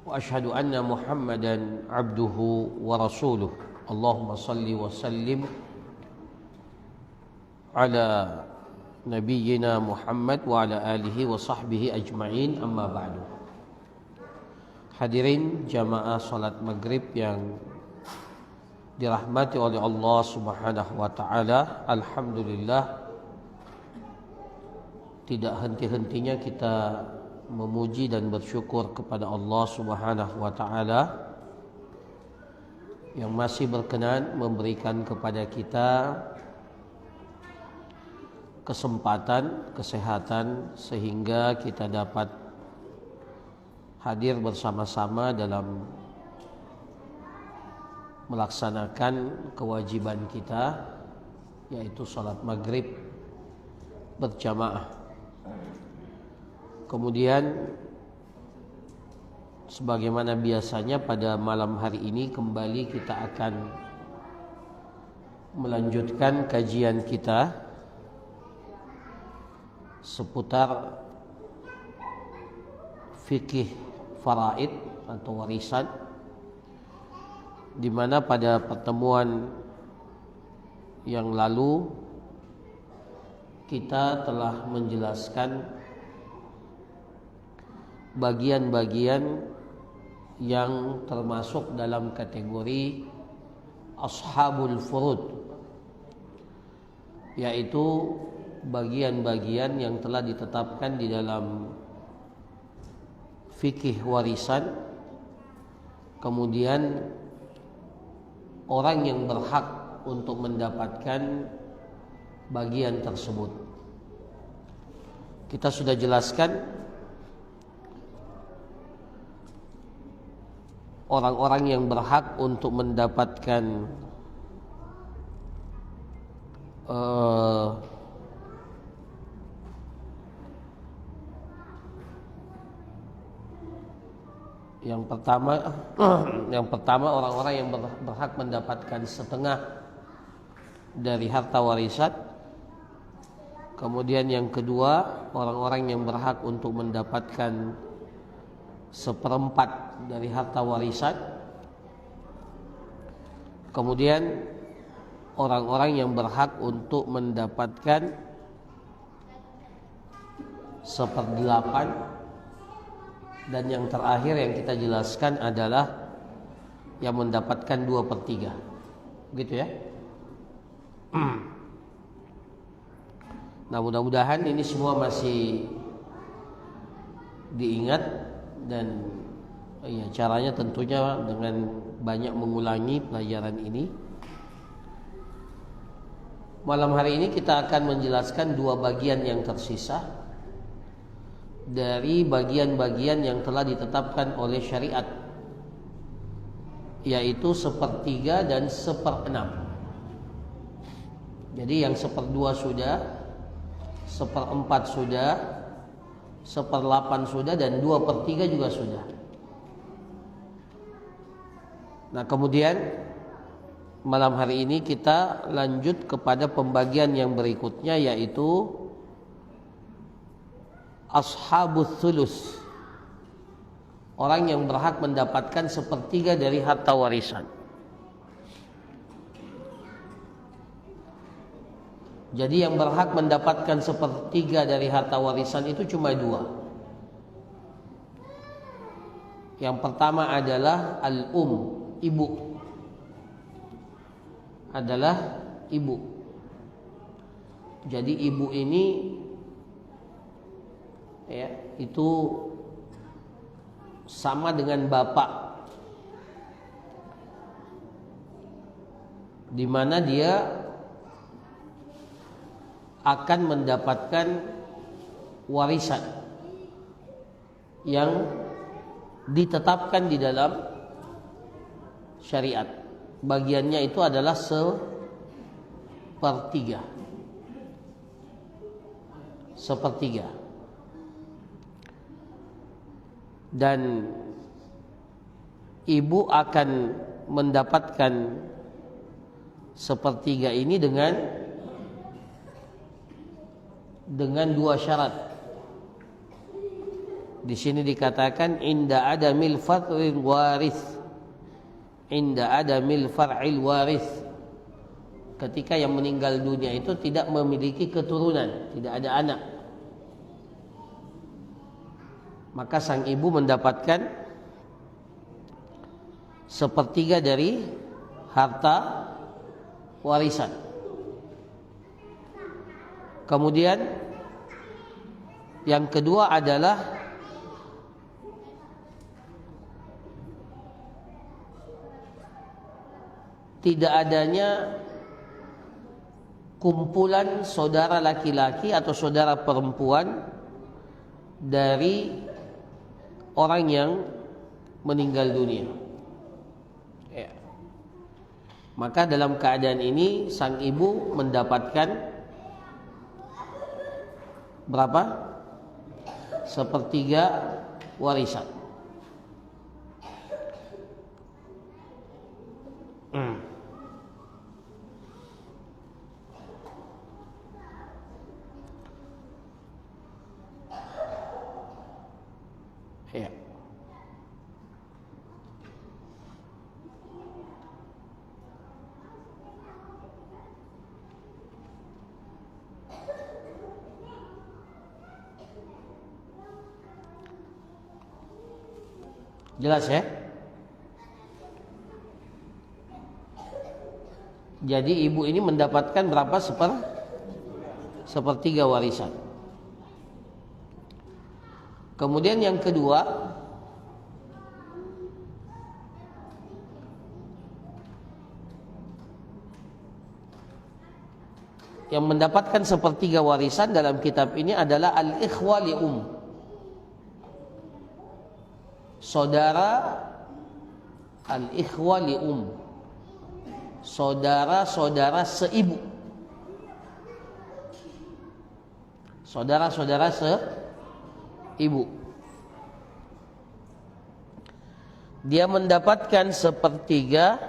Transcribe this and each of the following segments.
وأشهد أن محمدا عبده ورسوله اللهم صل وسلم على نبينا محمد وعلى آله وصحبه أجمعين أما بعد. Hadirin jamaah salat maghrib yang dirahmati oleh Allah Subhanahu wa taala, alhamdulillah tidak henti-hentinya kita memuji dan bersyukur kepada Allah Subhanahu wa taala yang masih berkenan memberikan kepada kita kesempatan, kesehatan sehingga kita dapat hadir bersama-sama dalam melaksanakan kewajiban kita, yaitu salat maghrib berjamaah. Kemudian sebagaimana biasanya pada malam hari ini kembali kita akan melanjutkan kajian kita seputar fikih faraid atau warisan, di mana pada pertemuan yang lalu kita telah menjelaskan bagian-bagian yang termasuk dalam kategori ashabul furud, yaitu bagian-bagian yang telah ditetapkan di dalam fikih warisan. Kemudian orang yang berhak untuk mendapatkan bagian tersebut. Kita sudah jelaskan orang-orang yang berhak untuk mendapatkan yang pertama orang-orang yang berhak mendapatkan setengah dari harta warisan. Kemudian yang kedua, orang-orang yang berhak untuk mendapatkan seperempat dari harta warisan. Kemudian orang-orang yang berhak untuk mendapatkan seperdelapan. Dan yang terakhir yang kita jelaskan adalah yang mendapatkan 2/3. Begitu ya. Nah, mudah-mudahan ini semua masih diingat, dan ya caranya tentunya dengan banyak mengulangi pelajaran ini. Malam hari ini kita akan menjelaskan dua bagian yang tersisa dari bagian-bagian yang telah ditetapkan oleh syariat, yaitu 1/3 dan 1/6. Jadi yang 1/2 sudah, 1/4 sudah, 1/8 sudah, dan 2/3 juga sudah. Nah, kemudian malam hari ini kita lanjut kepada pembagian yang berikutnya, yaitu ashabus thulus, orang yang berhak mendapatkan 1/3 dari harta warisan. Jadi yang berhak mendapatkan 1/3 dari harta warisan itu cuma dua. Yang pertama adalah ibu. Adalah ibu. Jadi ibu ini ya, itu sama dengan bapak, di mana dia akan mendapatkan warisan yang ditetapkan di dalam syariat. Bagiannya itu adalah 1/3. 1/3. Dan ibu akan mendapatkan 1/3 ini dengan dua syarat. Di sini dikatakan inda adamil far'il waris. Inda adamil far'il waris. Ketika yang meninggal dunia itu tidak memiliki keturunan, tidak ada anak, maka sang ibu mendapatkan sepertiga dari harta warisan. Kemudian yang kedua adalah tidak adanya kumpulan saudara laki-laki atau saudara perempuan dari orang yang meninggal dunia. Ya. Maka dalam keadaan ini sang ibu mendapatkan berapa? Sepertiga warisan. Ya. Jelas ya? Jadi ibu ini mendapatkan berapa? Sepertiga warisan. Kemudian yang kedua, yang mendapatkan sepertiga warisan dalam kitab ini adalah al-ikhwa li saudara al-ikhwa li saudara-saudara seibu. Saudara-saudara seibu. Dia mendapatkan sepertiga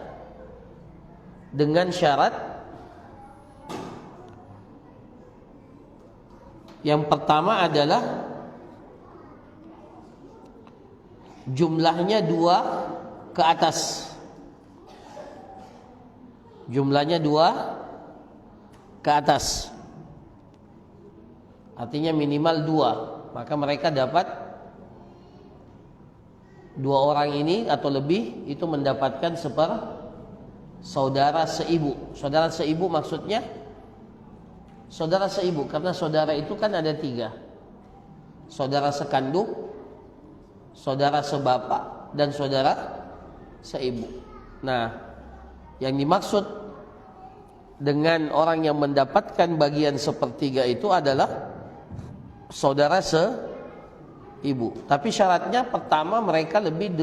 dengan syarat yang pertama adalah jumlahnya 2 ke atas. Jumlahnya 2 ke atas. Artinya minimal 2. Maka mereka dapat 2 orang ini atau lebih itu mendapatkan saudara seibu. Saudara seibu maksudnya saudara seibu, karena saudara itu kan ada 3. Saudara sekandung, saudara sebapak, dan saudara seibu. Nah, yang dimaksud dengan orang yang mendapatkan bagian sepertiga itu adalah saudara seibu. Tapi syaratnya pertama mereka lebih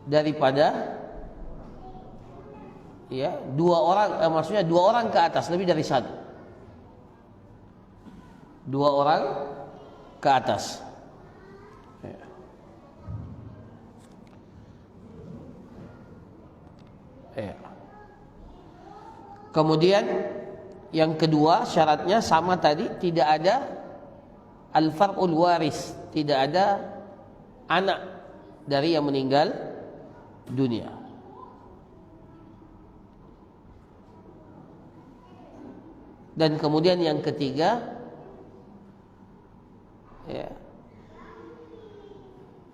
daripada 2 orang, maksudnya 2 orang ke atas, lebih dari 1. 2 orang ke atas. Kemudian yang kedua syaratnya sama tadi, tidak ada al-far'ul waris, tidak ada anak dari yang meninggal dunia. Dan kemudian yang ketiga,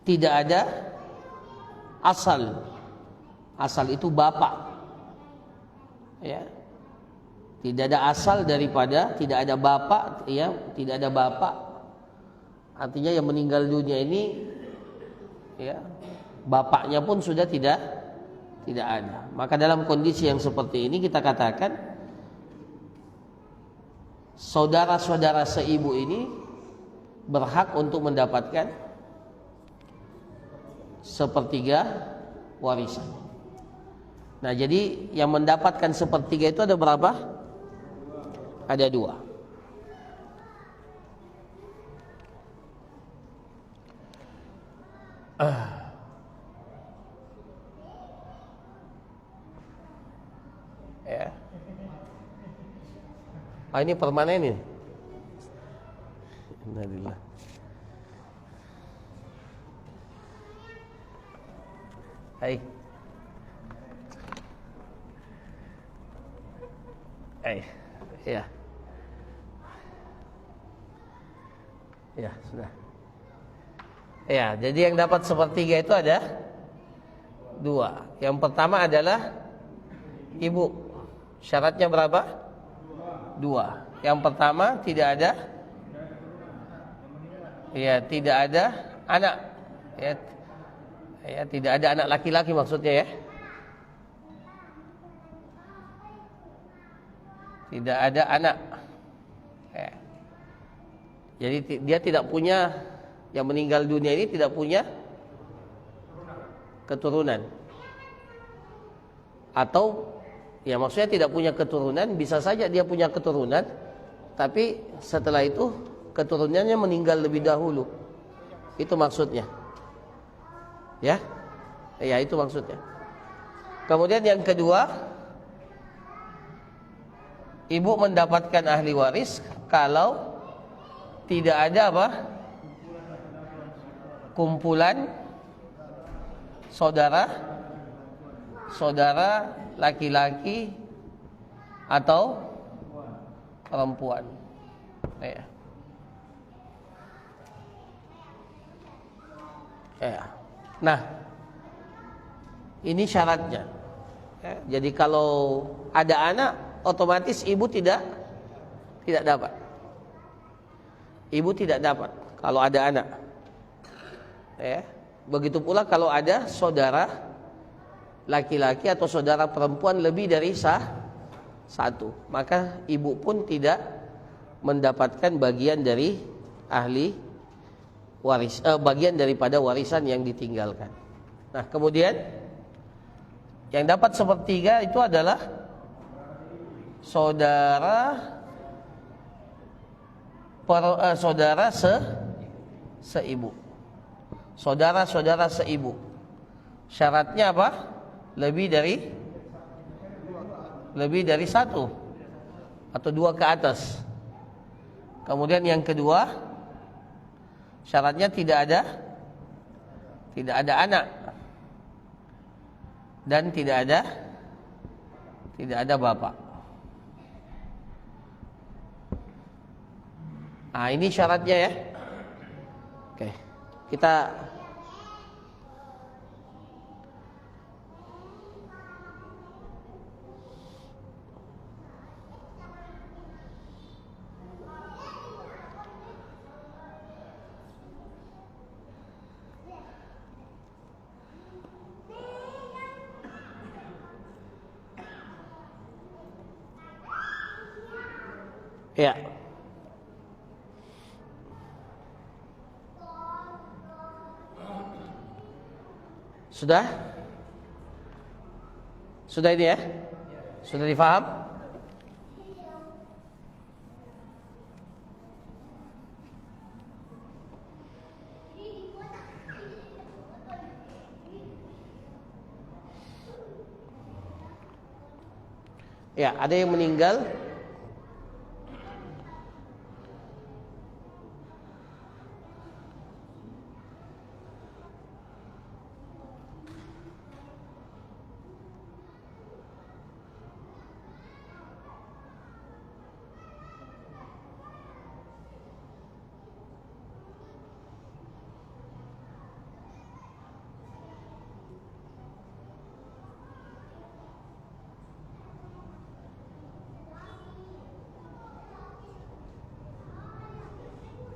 tidak ada asal. Asal itu bapak. Tidak ada asal daripada, tidak ada bapak, tidak ada bapak. Artinya yang meninggal dunia ini, bapaknya pun sudah tidak ada. Maka dalam kondisi yang seperti ini kita katakan saudara-saudara seibu ini berhak untuk mendapatkan sepertiga warisan. Nah, jadi yang mendapatkan sepertiga itu ada berapa? Ada 2. Ini permanen ini. Alhamdulillah. Hai. Hai. Ya. Ya, sudah. Ya, jadi yang dapat sepertiga itu ada dua. Yang pertama adalah ibu. Syaratnya berapa? Dua. Yang pertama tidak ada. Ya, tidak ada anak. Ya, tidak ada anak laki-laki maksudnya ya. Tidak ada anak. Ya. Jadi dia tidak punya, yang meninggal dunia ini tidak punya keturunan. Atau ya maksudnya tidak punya keturunan, bisa saja dia punya keturunan, tapi setelah itu keturunannya meninggal lebih dahulu. Itu maksudnya. Ya? Ya, itu maksudnya. Kemudian yang kedua, ibu mendapatkan ahli waris kalau tidak ada apa? Kumpulan saudara laki-laki atau perempuan. Ya. Ya. Nah, ini syaratnya. Ya, jadi kalau ada anak, otomatis ibu tidak dapat. Ibu tidak dapat kalau ada anak. Ya. Begitu pula kalau ada saudara laki-laki atau saudara perempuan lebih dari satu, maka ibu pun tidak mendapatkan bagian dari ahli waris, bagian daripada warisan yang ditinggalkan. Nah, kemudian yang dapat sepertiga itu adalah saudara seibu. Saudara seibu. Syaratnya apa? Lebih dari satu atau dua ke atas. Kemudian yang kedua, syaratnya tidak ada anak dan tidak ada bapak. Nah, ini syaratnya ya. Oke, kita ya. Sudah? Sudah ini ya? Sudah difaham? Ya, ada yang meninggal.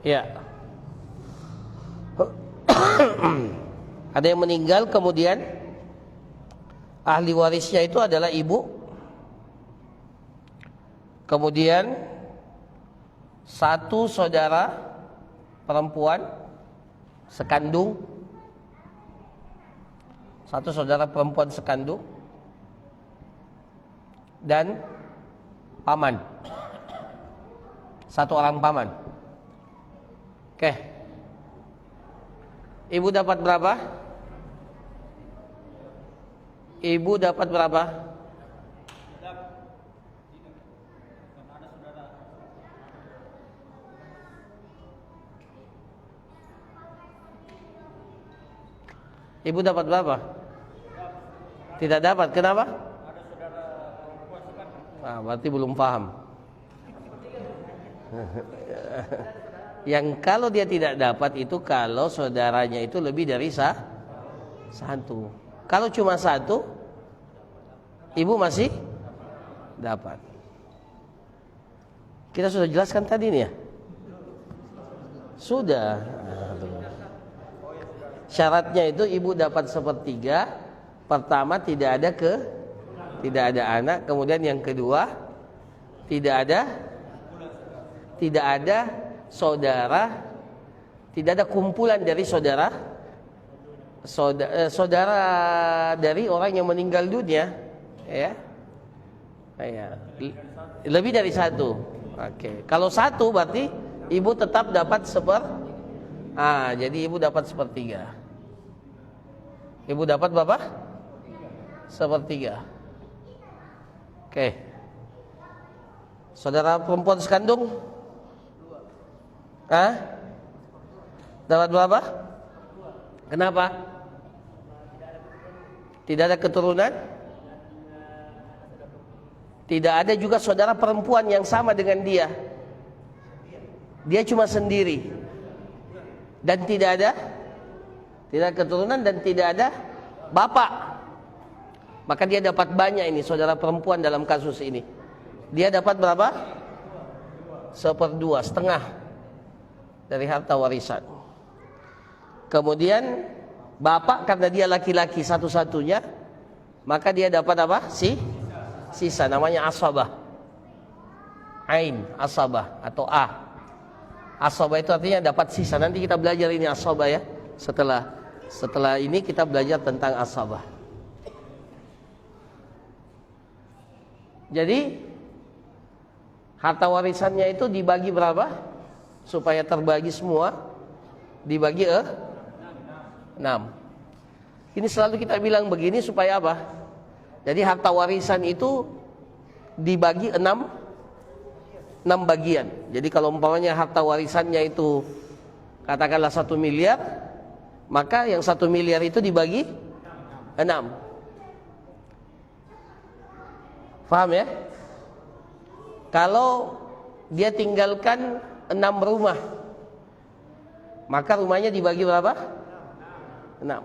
Ya. Ada yang meninggal, kemudian ahli warisnya itu adalah ibu. Kemudian satu saudara perempuan sekandung. Satu saudara perempuan sekandung dan paman. Satu orang paman. Oke. Ibu dapat berapa? Ibu dapat berapa? Ibu dapat berapa? Tidak dapat. Kenapa? Nah, berarti belum paham. Yang kalau dia tidak dapat itu kalau saudaranya itu lebih dari satu. Kalau cuma satu, ibu masih dapat. Kita sudah jelaskan tadi nih ya? Sudah. Syaratnya itu ibu dapat sepertiga. Pertama tidak ada anak. Kemudian yang kedua tidak ada saudara, tidak ada kumpulan dari saudara dari orang yang meninggal dunia, ya. Lebih dari satu. Oke. Kalau satu berarti ibu tetap dapat jadi ibu dapat sepertiga. Ibu dapat berapa? Sepertiga. Oke. Saudara perempuan sekandung? Dapat berapa? Kenapa? Tidak ada keturunan? Tidak ada juga saudara perempuan yang sama dengan dia. Dia cuma sendiri. Dan tidak ada keturunan dan tidak ada bapak. Maka dia dapat banyak ini saudara perempuan dalam kasus ini. Dia dapat berapa? 1/2, setengah dari harta warisan. Kemudian bapak karena dia laki-laki satu-satunya, maka dia dapat apa? Sisa, namanya asabah. Ain, asabah atau A. Asabah itu artinya dapat sisa. Nanti kita belajar ini asabah ya. Setelah ini kita belajar tentang asabah. Jadi harta warisannya itu dibagi berapa? Supaya terbagi semua, dibagi 6. Ini selalu kita bilang begini supaya apa? Jadi harta warisan itu dibagi 6 bagian. Jadi kalau umpamanya harta warisannya itu katakanlah 1 miliar, maka yang 1 miliar itu dibagi 6. Paham ya? Kalau dia tinggalkan 6 rumah, maka rumahnya dibagi berapa? 6.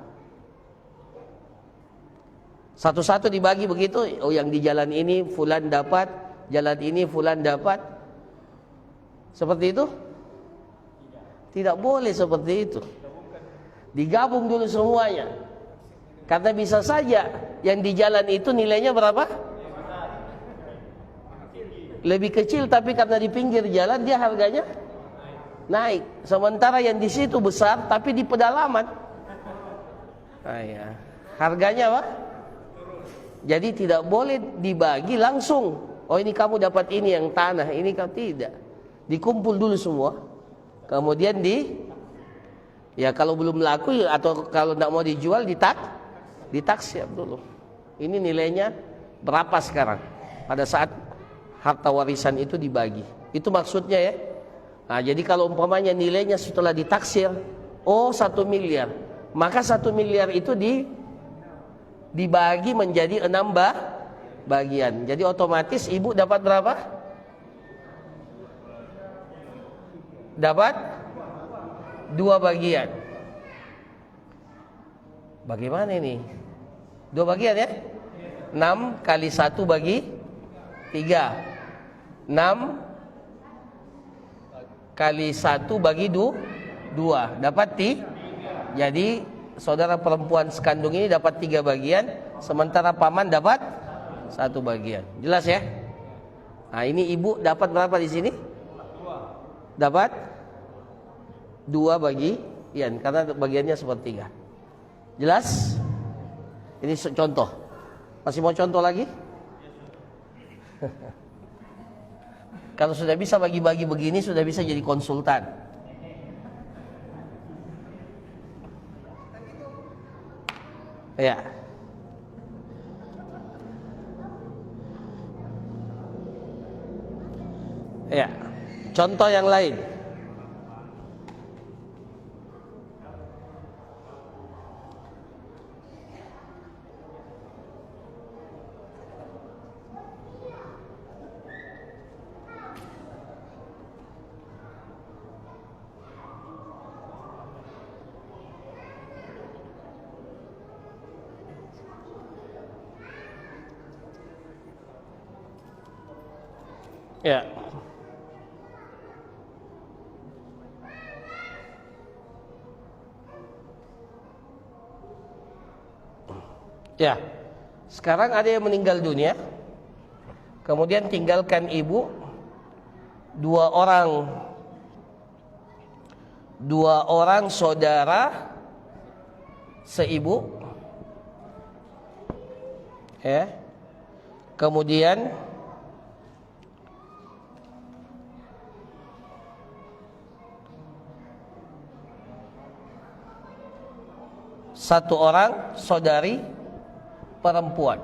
Satu-satu dibagi begitu. Oh, yang di jalan ini fulan dapat, jalan ini fulan dapat. Seperti itu? Tidak boleh seperti itu. Digabung dulu semuanya. Karena bisa saja yang di jalan itu nilainya berapa? Lebih kecil, tapi karena di pinggir jalan dia harganya naik. Sementara yang di situ besar tapi di pedalaman, harganya apa? Jadi tidak boleh dibagi langsung. Oh, ini kamu dapat ini yang tanah, ini kamu tidak. Dikumpul dulu semua. Kemudian kalau belum laku atau kalau tidak mau dijual ditaksir dulu. Ini nilainya berapa sekarang pada saat harta warisan itu dibagi. Itu maksudnya ya. Nah, jadi kalau umpamanya nilainya setelah ditaksir 1 miliar, maka 1 miliar itu dibagi menjadi 6 bagian. Jadi otomatis ibu dapat berapa? Dapat 2 bagian. Bagaimana ini? 2 bagian ya? 6 kali 1 bagi 3. 6 kali 1 bagi 2. Dapat jadi saudara perempuan sekandung ini dapat 3 bagian, sementara paman dapat 1 bagian. Jelas ya? Nah, ini ibu dapat berapa di sini? Dapat 2 bagian, karena bagiannya sepertiga. Jelas? Ini contoh. Masih mau contoh lagi? Kalau sudah bisa bagi-bagi begini, sudah bisa jadi konsultan. Ya. Ya. Contoh yang lain. Ya. Ya. Sekarang ada yang meninggal dunia, kemudian tinggalkan ibu, dua orang saudara seibu, ya. Kemudian satu orang saudari perempuan.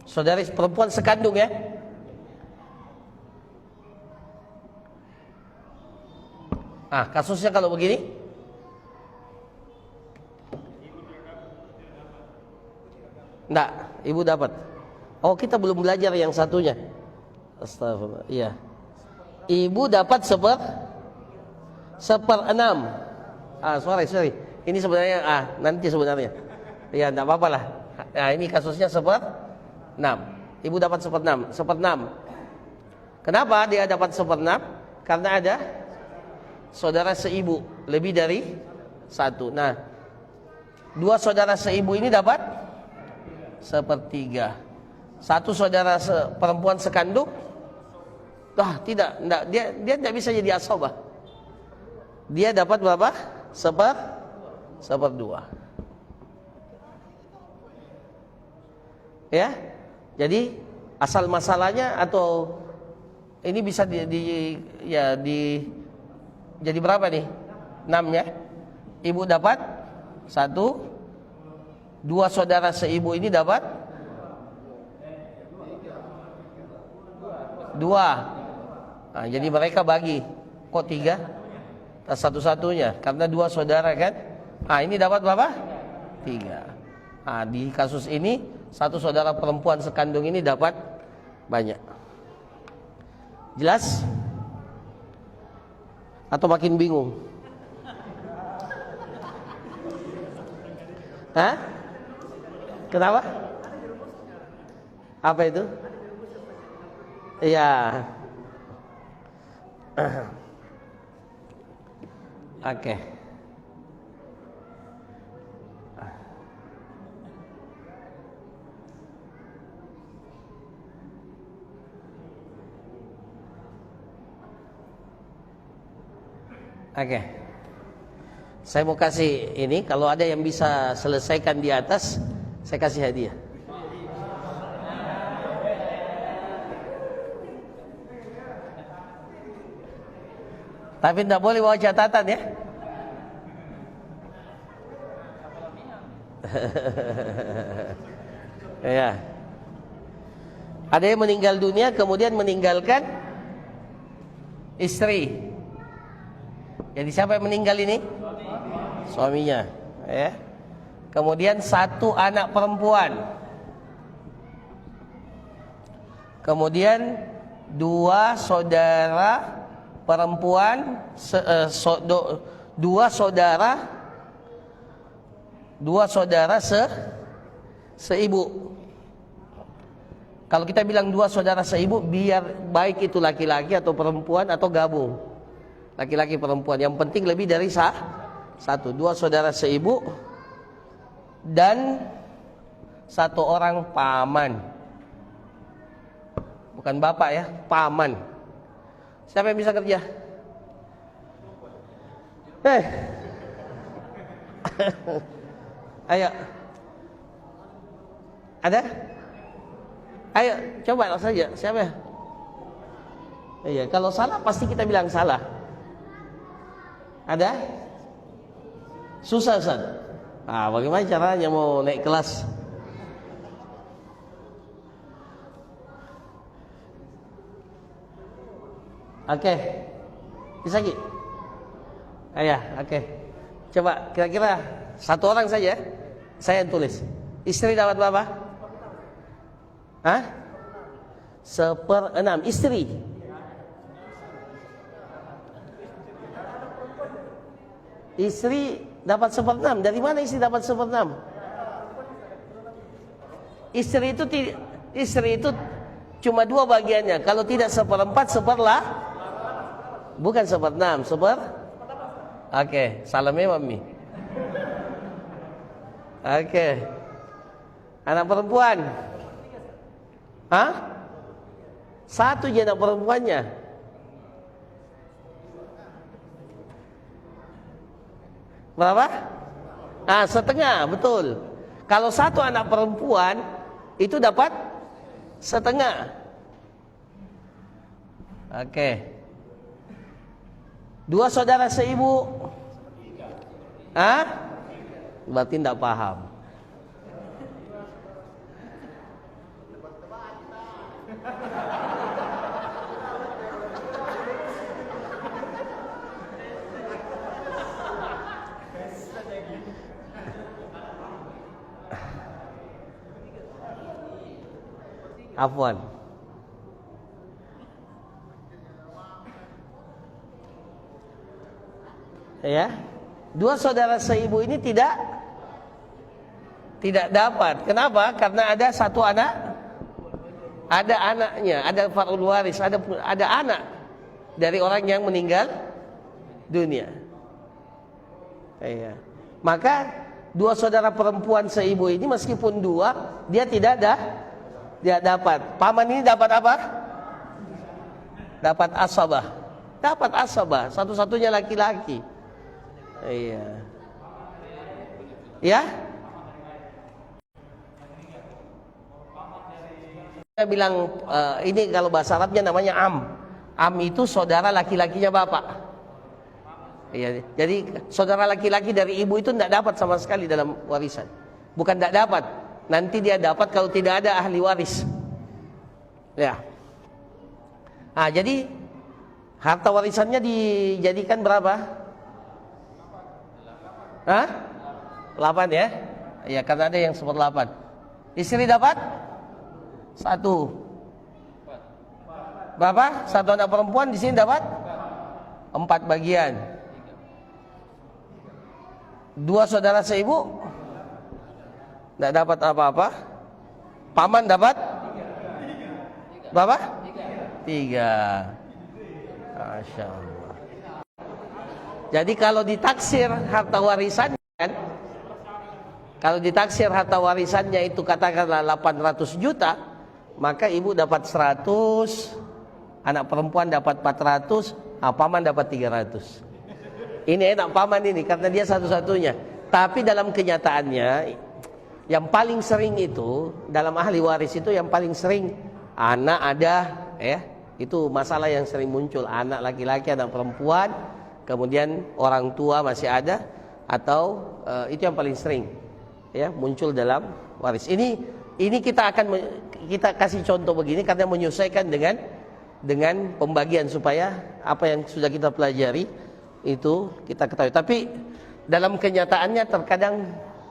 Saudari perempuan sekandung, ya. Kasusnya kalau begini, enggak, ibu dapat. Oh, kita belum belajar yang satunya. Astagfirullah. Iya. Ibu dapat seperenam. Sorry. Ini sebenarnya nanti sebenarnya. Ya, enggak apa-apa lah. Ini kasusnya seperenam. Ibu dapat seperenam. Kenapa dia dapat seperenam? Karena ada saudara seibu lebih dari satu. Nah, dua saudara seibu ini dapat sepertiga. Satu saudara perempuan sekandung, tidak, dia tidak bisa jadi asabah. Dia dapat berapa? Seperdua. Ya, jadi asal masalahnya atau ini bisa jadi berapa nih? 6, ya. Ibu dapat 1, dua saudara seibu ini dapat 2. Jadi mereka bagi. Kok 3? Satu-satunya karena dua saudara kan. Ini dapat berapa? 3. Di kasus ini satu saudara perempuan sekandung ini dapat banyak. Jelas? Atau makin bingung? Kenapa? Apa itu? Iya. Oke. Saya mau kasih ini, kalau ada yang bisa selesaikan di atas, saya kasih hadiah. Tapi tidak boleh bawa catatan, ya. Ya. Ada yang meninggal dunia kemudian meninggalkan istri. Jadi siapa yang meninggal ini? Suaminya, ya. Kemudian satu anak perempuan. Kemudian dua saudara perempuan, dua saudara seibu. Kalau kita bilang dua saudara seibu, biar baik itu laki-laki atau perempuan atau gabung, laki-laki perempuan, yang penting lebih dari satu. Dua saudara seibu dan satu orang paman, bukan bapak, ya, paman. Siapa yang bisa kerja? Ayo. Ada? Ayo, coba saja. Siapa? Iya, kalau salah pasti kita bilang salah. Ada? Susah, Ustaz. Bagaimana caranya mau naik kelas? Oke. Bisa Ki? Oke. Coba kira-kira satu orang saja, saya yang tulis. Istri dapat berapa? 1/6 istri. Istri dapat 1/6. Dari mana istri dapat 1/6? istri itu cuma 2 bagiannya. Kalau tidak 1/4, seperlah. Bukan 1/6, Oke, salamnya mami. Oke. Anak perempuan. Hah? 1 je anak perempuannya. Berapa? Setengah, betul. Kalau 1 anak perempuan itu dapat setengah. Oke. 2 saudara seibu. Berarti tidak paham. Afwan. Ya, 2 saudara seibu ini tidak dapat. Kenapa? Karena ada 1 anak, ada anaknya, ada far'ul waris, ada anak dari orang yang meninggal dunia. Ya. Maka 2 saudara perempuan seibu ini meskipun 2, dia tidak dapat. Paman ini dapat apa? Dapat asabah. Dapat asabah, satu-satunya laki-laki. Iya. Ya? Saya bilang ini kalau bahasa Arabnya namanya am. Am itu saudara laki-lakinya bapak. Iya. Jadi saudara laki-laki dari ibu itu tidak dapat sama sekali dalam warisan. Bukan tidak dapat. Nanti dia dapat kalau tidak ada ahli waris. Ya. Jadi harta warisannya dijadikan berapa? 8 ya? Iya, karena ada yang 1/8. Istri dapat 1. Berapa? 1 anak perempuan di sini dapat 4 bagian. 2 saudara seibu tidak dapat apa-apa. Paman dapat berapa? 3. Masya Allah. Jadi kalau ditaksir harta warisannya kan, kalau ditaksir harta warisannya itu katakanlah 800 juta, maka ibu dapat 100, anak perempuan dapat 400, paman dapat 300. Ini enak paman ini karena dia satu-satunya. Tapi dalam kenyataannya yang paling sering itu dalam ahli waris itu yang paling sering anak ada, ya, itu masalah yang sering muncul, anak laki-laki, anak perempuan, kemudian orang tua masih ada, atau itu yang paling sering, ya, muncul dalam waris. Ini kita kasih contoh begini karena menyesuaikan dengan pembagian supaya apa yang sudah kita pelajari itu kita ketahui. Tapi dalam kenyataannya terkadang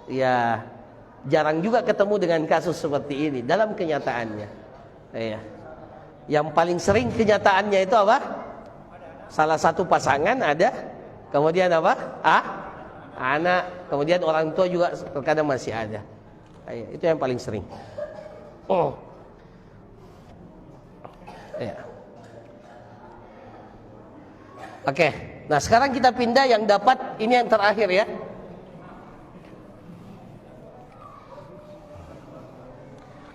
ya jarang juga ketemu dengan kasus seperti ini dalam kenyataannya. Ya. Yang paling sering kenyataannya itu apa? Salah satu pasangan ada, kemudian apa? Anak, kemudian orang tua juga terkadang masih ada. Ya, itu yang paling sering. Ya. Oke. Nah, sekarang kita pindah yang dapat, ini yang terakhir ya.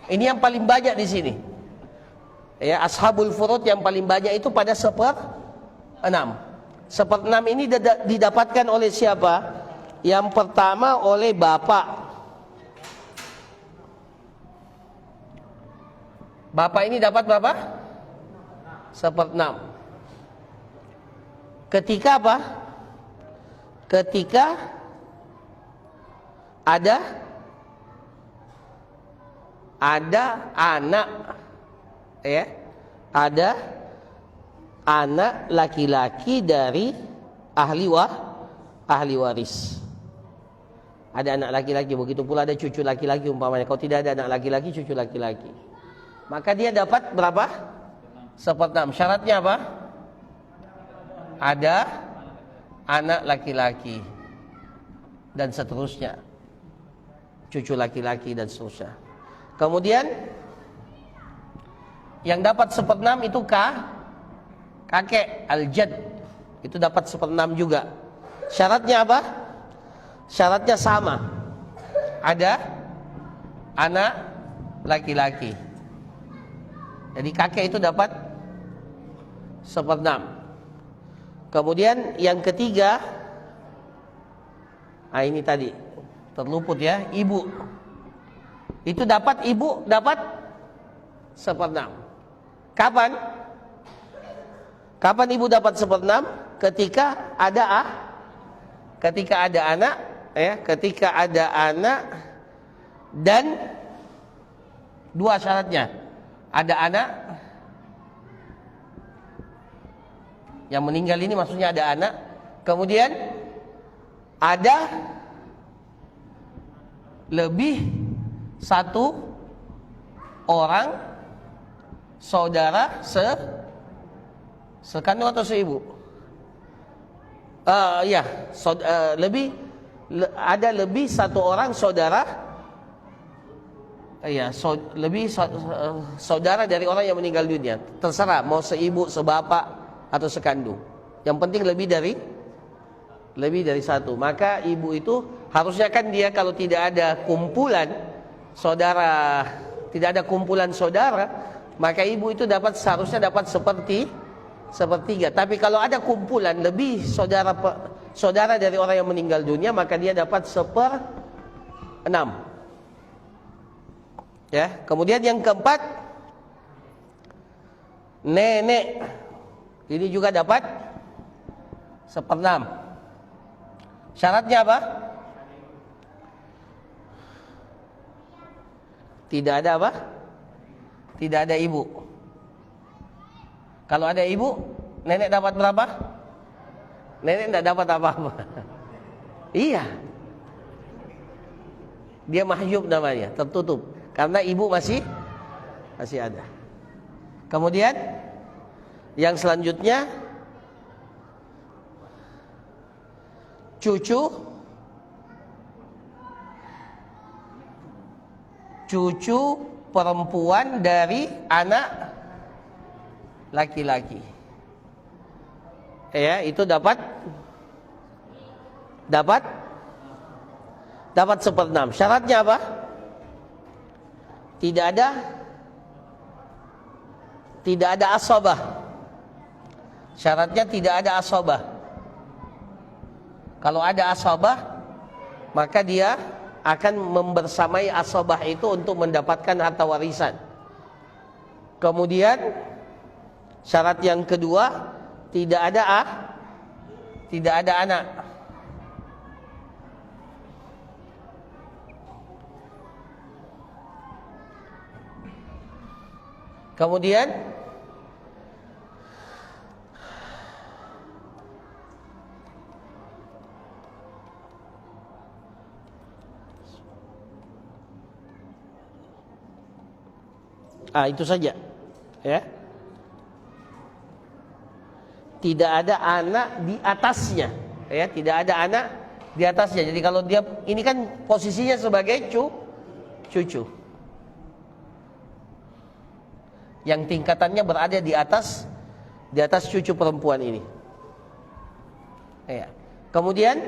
Ini yang paling banyak di sini. Ya, ashabul furud yang paling banyak itu pada 1/6. 1/6 ini didapatkan oleh siapa? Yang pertama oleh bapak. Bapak ini dapat berapa? 1/6. Ketika apa? Ketika ada anak, ya, ada anak laki-laki dari ahli waris. Ada anak laki-laki, begitu pula ada cucu laki-laki umpamanya. Kalau tidak ada anak laki-laki, cucu laki-laki, maka dia dapat berapa? 1/6. Syaratnya apa? Ada anak laki-laki dan seterusnya, cucu laki-laki dan seterusnya. Kemudian yang dapat 1/6 itu kakek, al-jad. Itu dapat 1/6 juga. Syaratnya apa? Syaratnya sama. Ada anak laki-laki. Jadi kakek itu dapat 1/6. Kemudian yang ketiga, ini tadi terluput ya, ibu. Itu dapat, ibu dapat 1/6. Kapan? Kapan ibu dapat 1/6? Ketika ada anak, ya, ketika ada anak dan dua syaratnya. Ada anak yang meninggal ini, maksudnya ada anak. Kemudian ada lebih satu orang saudara sekandung atau seibu. Ada lebih satu orang saudara, saudara dari orang yang meninggal dunia. Terserah mau seibu, sebapak atau sekandung. Yang penting lebih dari satu. Maka ibu itu harusnya kan dia kalau tidak ada kumpulan saudara, maka ibu itu seharusnya dapat sepertiga. Tapi kalau ada kumpulan lebih saudara dari orang yang meninggal dunia, maka dia dapat 1/6. Ya, kemudian yang keempat, nenek. Ini juga dapat 1/6. Syaratnya apa? Tidak ada apa? Tidak ada ibu. Kalau ada ibu, nenek dapat berapa? Nenek tidak dapat apa-apa. Iya. Dia mahjub namanya, tertutup. Karena ibu masih ada. Kemudian yang selanjutnya, cucu perempuan dari anak laki-laki. Ya, itu dapat 1/6. Syaratnya apa? Tidak ada asabah. Syaratnya tidak ada asabah. Kalau ada asabah, maka dia akan membersamai asabah itu untuk mendapatkan harta warisan. Kemudian syarat yang kedua, tidak ada anak. Kemudian itu saja, ya. Tidak ada anak di atasnya, ya. Tidak ada anak di atasnya. Jadi kalau dia ini kan posisinya sebagai cucu, yang tingkatannya berada di atas cucu perempuan ini. Ya. Kemudian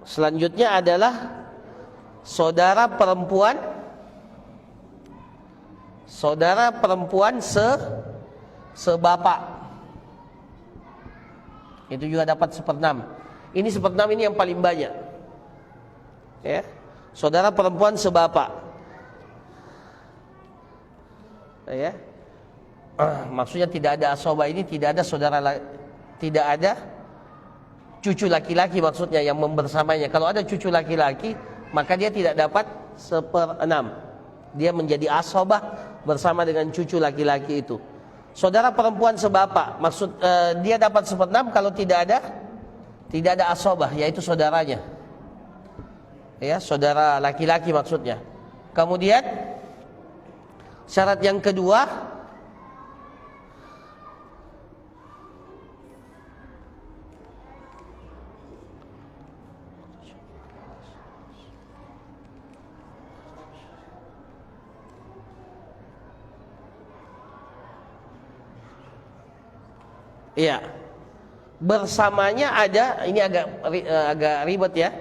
selanjutnya adalah saudara perempuan sebapak. Itu juga dapat 1/6. Ini 1/6 ini yang paling banyak. Ya. Saudara perempuan sebapak. Ya. Maksudnya tidak ada asabah ini, tidak ada cucu laki-laki maksudnya yang membersamanya. Kalau ada cucu laki-laki, maka dia tidak dapat 1/6. Dia menjadi asabah bersama dengan cucu laki-laki itu. Saudara perempuan sebapak, dia dapat 1/6 kalau tidak ada asabah, yaitu saudaranya. Ya, saudara laki-laki maksudnya. Kemudian syarat yang kedua, Iya. Bersamanya ada, ini agak ribet ya.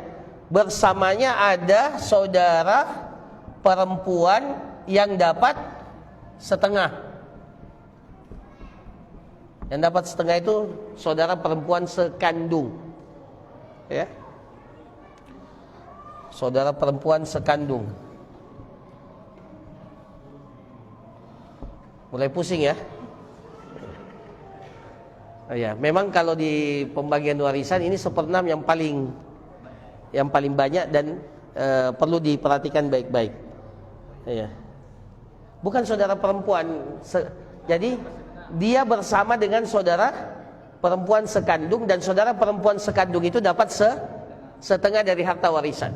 Bersamanya ada saudara perempuan yang dapat setengah. Yang dapat setengah itu saudara perempuan sekandung. Ya. Saudara perempuan sekandung. Mulai pusing ya. Oh ya, memang kalau di pembagian warisan ini 1/6 yang paling banyak dan perlu diperhatikan baik-baik. Ya. Bukan saudara perempuan. Jadi dia bersama dengan saudara perempuan sekandung, dan saudara perempuan sekandung itu dapat setengah dari harta warisan.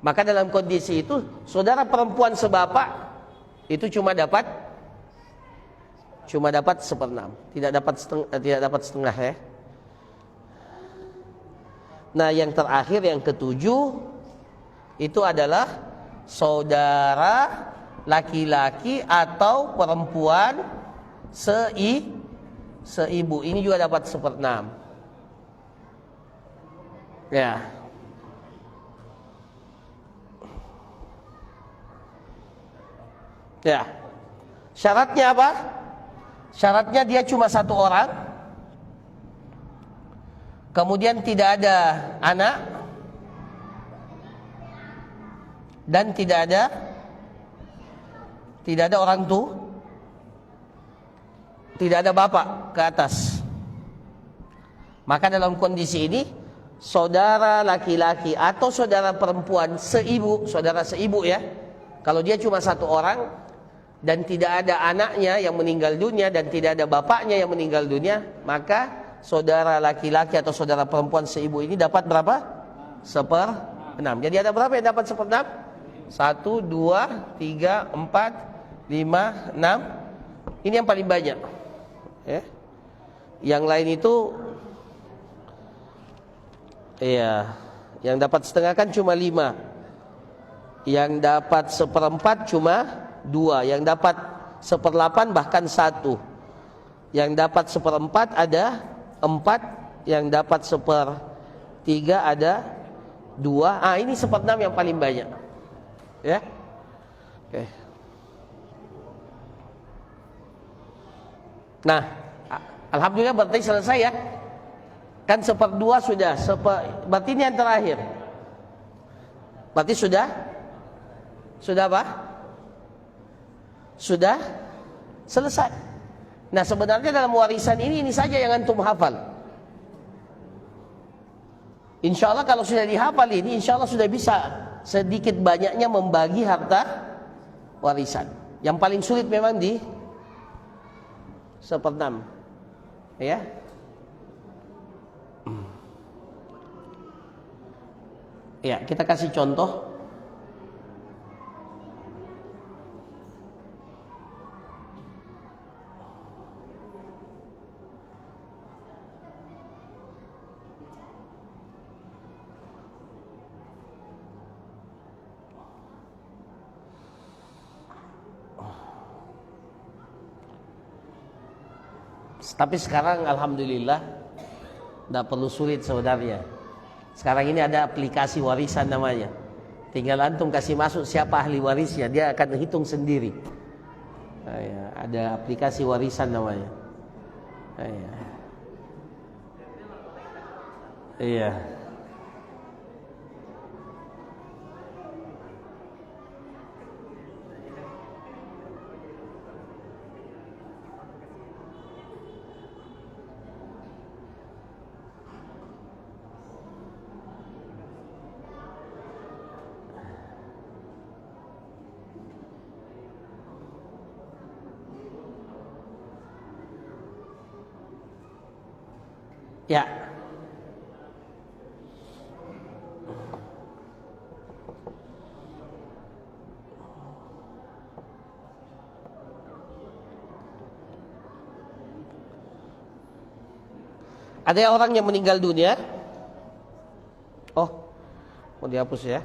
Maka dalam kondisi itu saudara perempuan sebapak itu cuma dapat 1/6, tidak dapat setengah ya. Nah, yang terakhir yang ketujuh itu adalah saudara laki-laki atau perempuan seibu. Ini juga dapat 1/6. Ya. Ya. Syaratnya apa? Syaratnya dia cuma satu orang, kemudian tidak ada anak, dan tidak ada orang tua, tidak ada bapak ke atas. Maka dalam kondisi ini saudara laki-laki atau saudara perempuan seibu, saudara seibu ya, kalau dia cuma satu orang dan tidak ada anaknya yang meninggal dunia dan tidak ada bapaknya yang meninggal dunia, maka saudara laki-laki atau saudara perempuan seibu ini dapat berapa? 1/6. Jadi ada berapa yang dapat 1/6? 1, 2, 3, 4, 5, 6. Ini yang paling banyak ya. Yang lain itu iya, yang dapat setengah kan cuma 5. Yang dapat 1/4 cuma 2, yang dapat 1/8 bahkan 1, yang dapat 1/4 ada 4, yang dapat 1/3 ada 2. Ini 1/6 yang paling banyak ya. Oke. Nah, alhamdulillah berarti selesai ya. Kan 1/2 sudah, berarti ini yang terakhir. Berarti sudah apa? Sudah selesai. Nah, sebenarnya dalam warisan ini saja yang antum hafal. Insya Allah kalau sudah dihafal ini, insya Allah sudah bisa sedikit banyaknya membagi harta warisan. Yang paling sulit memang di 1/6 ya. Ya, kita kasih contoh. Tapi sekarang alhamdulillah tidak perlu sulit sebenarnya. Sekarang ini ada aplikasi warisan namanya. Tinggal antum kasih masuk siapa ahli warisnya, dia akan hitung sendiri. Ada aplikasi warisan namanya. Iya. Ya. Ada orang yang meninggal dunia. Oh, mau dihapus ya.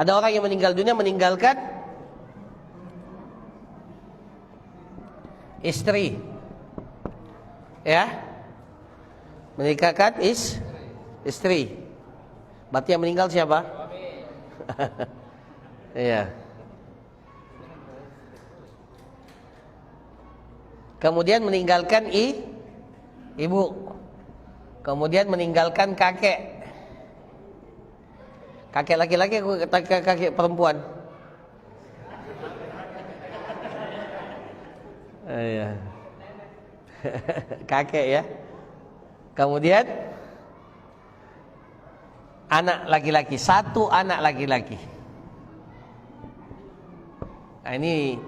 Ada orang yang meninggal dunia meninggalkan istri, ya, meninggalkan istri. Berarti yang meninggal siapa? Iya. Kemudian meninggalkan ibu. Kemudian meninggalkan kakek. Kakek laki-laki atau kakek perempuan? Iya. Kakek ya. Kemudian anak laki-laki, satu anak laki-laki. Nah, ini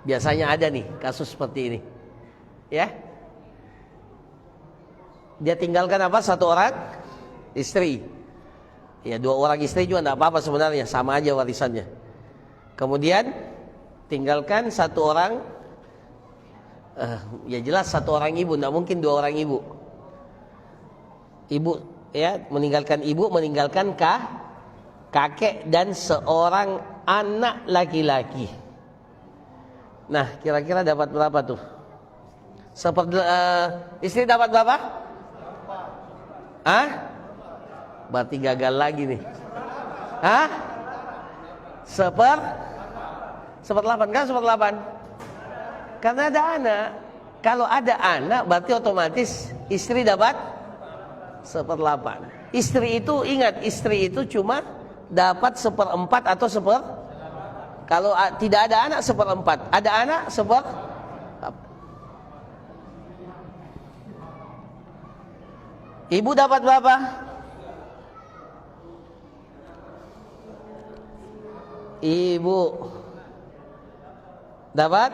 biasanya ada nih kasus seperti ini. Ya. Dia tinggalkan apa? Satu orang istri. Ya, dua orang istri juga tidak apa-apa sebenarnya, sama aja warisannya. Kemudian tinggalkan satu orang, ya jelas satu orang ibu, tidak mungkin dua orang ibu. Ibu, ya, meninggalkan ibu, meninggalkan kakek dan seorang anak laki-laki. Nah, kira-kira dapat berapa tuh? Istri dapat berapa? Berarti gagal lagi nih. Seperdelapan kan? Seperdelapan. Karena ada anak. Kalau ada anak berarti otomatis istri dapat seperdelapan. Istri itu, ingat, istri itu cuma dapat seperempat atau kalau tidak ada anak seperempat. Ada anak Ibu dapat berapa? Ibu dapat?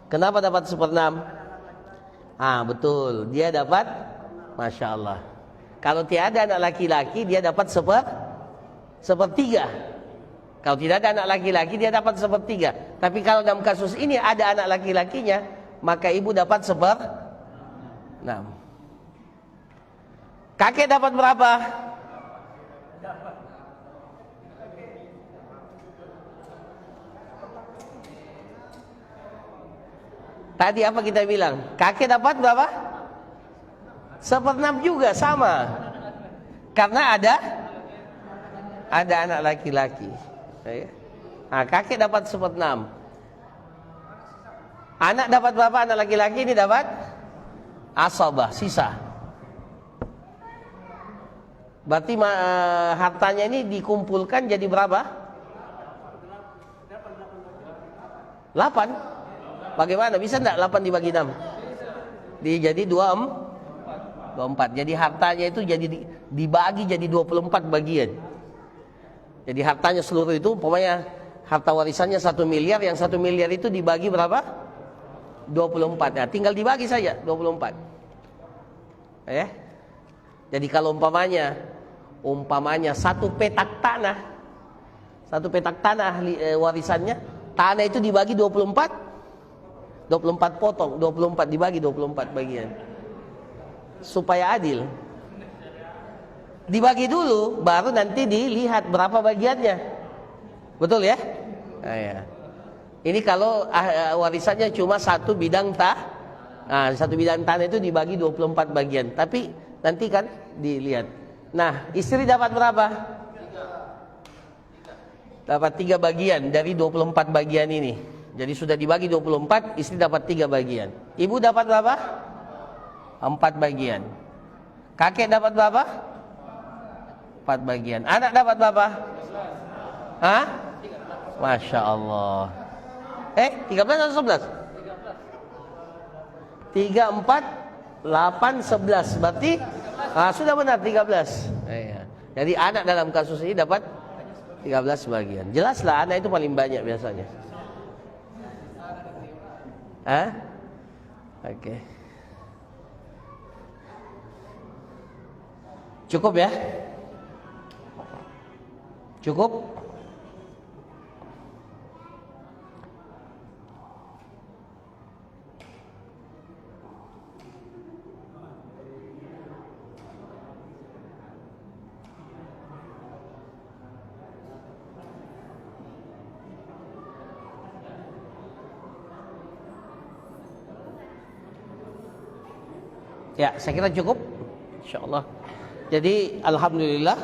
Kenapa dapat 1/6? Betul, dia dapat, Masya Allah. Kalau tiada anak laki-laki, dia dapat sepertiga. Kalau tidak ada anak laki-laki, dia dapat sepertiga. Tapi kalau dalam kasus ini ada anak laki-lakinya, maka ibu dapat 1/6. Kakek dapat berapa? Tadi apa kita bilang? Kakek dapat berapa? 1/6 juga, sama. Karena ada anak laki-laki. Kakek dapat 1/6. Anak dapat berapa? Anak laki-laki ini dapat asabah, sisa. Berarti hartanya ini dikumpulkan jadi berapa? 8. Bagaimana? Bisa enggak 8 dibagi 6? Jadi 24. Jadi hartanya itu jadi dibagi jadi 24 bagian. Jadi hartanya seluruh itu, umpamanya harta warisannya 1 miliar, yang 1 miliar itu dibagi berapa? 24. Nah, tinggal dibagi saja 24. Ya. Jadi kalau umpamanya satu petak tanah warisannya, tanah itu dibagi 24 potong, 24 dibagi 24 bagian. Supaya adil. Dibagi dulu, baru nanti dilihat berapa bagiannya. Betul ya? Nah, ya. Ini kalau warisannya cuma satu bidang satu bidang tanah itu dibagi 24 bagian. Tapi nanti kan dilihat. Nah, istri dapat berapa? Dapat 3 bagian dari 24 bagian ini. Jadi sudah dibagi 24, istri dapat 3 bagian. Ibu dapat berapa? 4 bagian. Kakek dapat berapa? 4 bagian. Anak dapat berapa? Masya Allah. 13 atau 11? 3, 4, 8, 11. Berarti sudah benar 13. Jadi anak dalam kasus ini dapat 13 bagian. Jelaslah anak itu paling banyak biasanya. Oke. Cukup ya? Cukup? Ya, saya kira cukup. Insyaallah. Jadi alhamdulillah,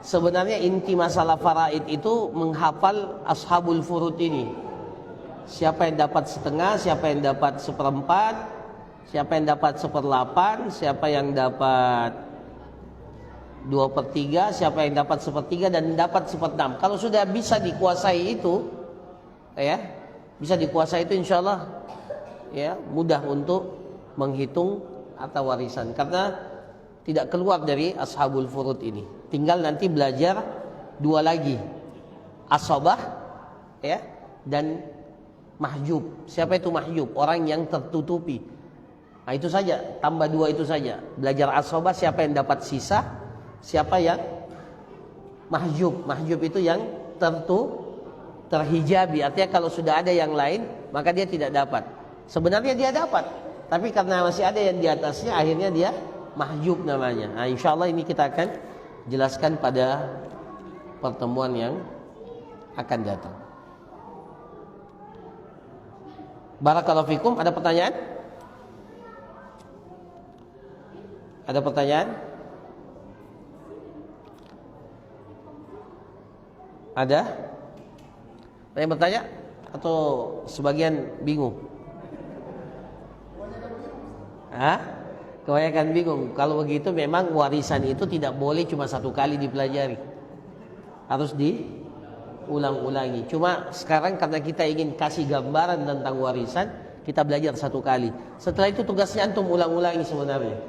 sebenarnya inti masalah faraid itu menghafal ashabul furud ini. Siapa yang dapat setengah, siapa yang dapat seperempat, siapa yang dapat seperlapan, siapa yang dapat 2/3, siapa yang dapat 1/3 dan dapat 1/6. Kalau sudah bisa dikuasai itu, ya, bisa dikuasai itu insyaallah ya mudah untuk menghitung harta warisan karena tidak keluar dari ashabul furud ini. Tinggal nanti belajar dua lagi, asabah ya dan mahjub. Siapa itu mahjub? Orang yang tertutupi. Nah itu saja, tambah dua itu saja. Belajar asabah, siapa yang dapat sisa, siapa yang mahjub. Mahjub itu yang terhijabi. Artinya kalau sudah ada yang lain, maka dia tidak dapat. Sebenarnya dia dapat, tapi karena masih ada yang di atasnya, akhirnya dia mahjub namanya. Nah, insyaallah ini kita akan jelaskan pada pertemuan yang akan datang. Barakallahu fikum. Ada pertanyaan? Ada pertanyaan? Ada? Ada yang bertanya? Atau sebagian bingung? Hah? Kebanyakan bingung. Kalau begitu memang warisan itu tidak boleh cuma satu kali dipelajari. Harus diulang-ulangi. Cuma sekarang karena kita ingin kasih gambaran tentang warisan, kita belajar satu kali. Setelah itu tugasnya antum ulang-ulangi sebenarnya.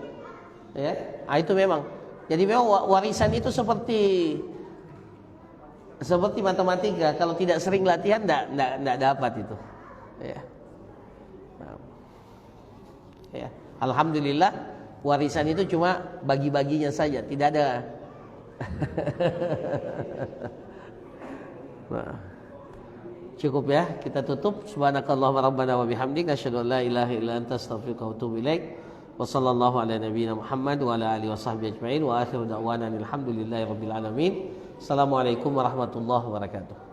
Ya, nah, itu memang. Jadi memang warisan itu seperti matematika. Kalau tidak sering latihan, tidak dapat itu. Ya. Ya. Alhamdulillah warisan itu cuma bagi-baginya saja, tidak ada. Nah, cukup ya, kita tutup. Subhanakallahumma rabbana wa bihamdika asyhadu an la ilaha illa anta astaghfiruka wa atubu ilaik. Wa sallallahu ala nabiyyina Muhammad wa ala alihi washabbihi ajma'in wa akhiru da'wana alhamdulillahi rabbil alamin. Assalamualaikum warahmatullahi wabarakatuh.